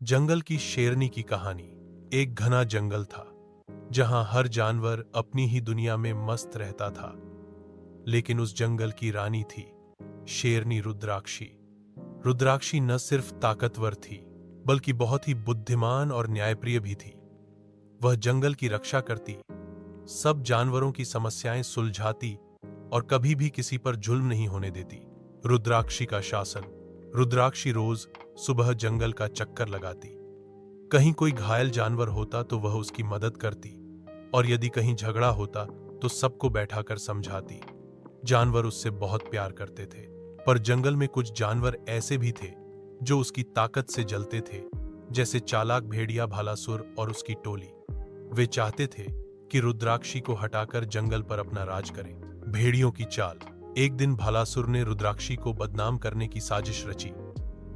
जंगल की शेरनी की कहानी। एक घना जंगल था जहां हर जानवर अपनी ही दुनिया में मस्त रहता था। लेकिन उस जंगल की रानी थी शेरनी रुद्राक्षी। रुद्राक्षी न सिर्फ ताकतवर थी बल्कि बहुत ही बुद्धिमान और न्यायप्रिय भी थी। वह जंगल की रक्षा करती, सब जानवरों की समस्याएं सुलझाती और कभी भी किसी पर जुल्म नहीं होने देती। रुद्राक्षी का शासन। रुद्राक्षी रोज सुबह जंगल का चक्कर लगाती। कहीं कोई घायल जानवर होता तो वह उसकी मदद करती, और यदि कहीं झगड़ा होता तो सबको बैठाकर समझाती। जानवर उससे बहुत प्यार करते थे, पर जंगल में कुछ जानवर ऐसे भी थे जो उसकी ताकत से जलते थे, जैसे चालाक भेड़िया भालासुर और उसकी टोली। वे चाहते थे कि रुद्राक्षी को हटाकर जंगल पर अपना राज करें। भेड़ियों की चाल। एक दिन भालासुर ने रुद्राक्षी को बदनाम करने की साजिश रची।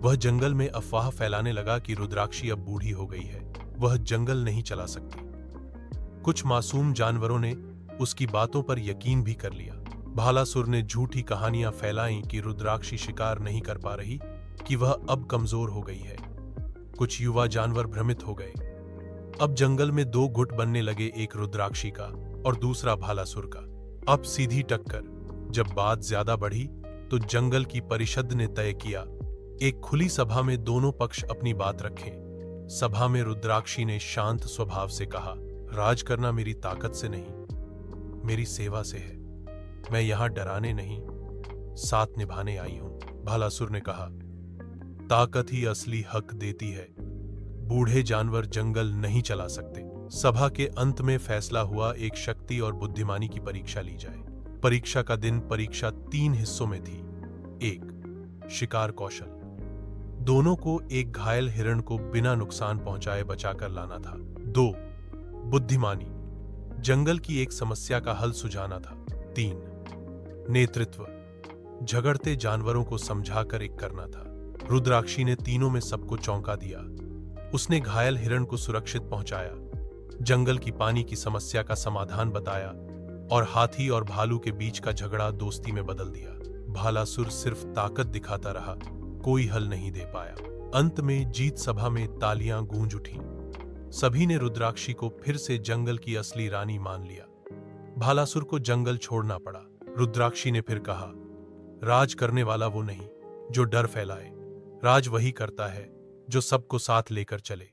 वह जंगल में अफवाह फैलाने लगा कि रुद्राक्षी अब बूढ़ी हो गई है, वह जंगल नहीं चला सकती। कुछ मासूम जानवरों ने उसकी बातों पर यकीन भी कर लिया। भालासुर ने झूठी कहानियां फैलाईं कि रुद्राक्षी शिकार नहीं कर पा रही, कि वह अब कमजोर हो गई है। कुछ युवा जानवर भ्रमित हो गए। अब जंगल में दो गुट बनने लगे, एक रुद्राक्षी का और दूसरा भालासुर का। अब सीधी टक्कर। जब बात ज्यादा बढ़ी तो जंगल की परिषद ने तय किया, एक खुली सभा में दोनों पक्ष अपनी बात रखें। सभा में रुद्राक्षी ने शांत स्वभाव से कहा, राज करना मेरी ताकत से नहीं, मेरी सेवा से है। मैं यहां डराने नहीं, साथ निभाने आई हूं। भालासुर ने कहा, ताकत ही असली हक देती है, बूढ़े जानवर जंगल नहीं चला सकते। सभा के अंत में फैसला हुआ, एक शक्ति और बुद्धिमानी की परीक्षा ली जाए। परीक्षा का दिन। परीक्षा 3 हिस्सों में थी। 1. शिकार कौशल। दोनों को एक घायल हिरण को बिना नुकसान पहुंचाए बचाकर लाना था। 2. बुद्धिमानी। जंगल की एक समस्या का हल सुझाना था। 3. नेतृत्व। झगड़ते जानवरों को समझाकर एक करना था। रुद्राक्षी ने तीनों में सबको चौंका दिया। उसने घायल हिरण को सुरक्षित पहुंचाया, जंगल की पानी की समस्या का समाधान बताया और हाथी और भालू के बीच का झगड़ा दोस्ती में बदल दिया। भालासुर सिर्फ ताकत दिखाता रहा, कोई हल नहीं दे पाया। अंत में जीत सभा में तालियां गूंज उठीं। सभी ने रुद्राक्षी को फिर से जंगल की असली रानी मान लिया। भालासुर को जंगल छोड़ना पड़ा। रुद्राक्षी ने फिर कहा, राज करने वाला वो नहीं जो डर फैलाए, राज वही करता है जो सबको साथ लेकर चले।